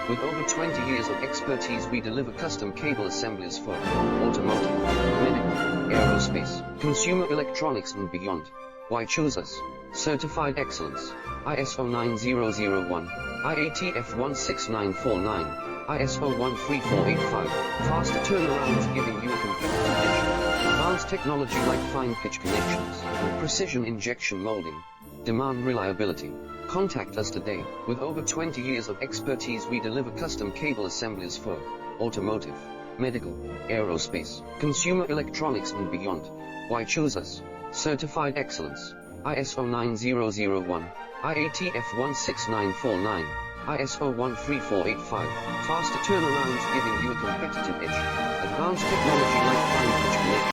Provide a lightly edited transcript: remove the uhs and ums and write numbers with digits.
With over 20 years of expertise, we deliver custom cable assemblies for automotive, medical, aerospace, consumer electronics and beyond. Why choose us? Certified excellence, ISO 9001, IATF 16949, ISO 13485, faster turnarounds giving you a competitive edge, advanced technology like fine pitch connections, and precision injection molding, demand reliability. Contact us today. With over 20 years of expertise, we deliver custom cable assemblies for automotive, medical, aerospace, consumer electronics and beyond. Why choose us? Certified excellence, ISO 9001, IATF 16949, ISO 13485, faster turnarounds giving you a competitive edge, advanced technology like fine pitch connections.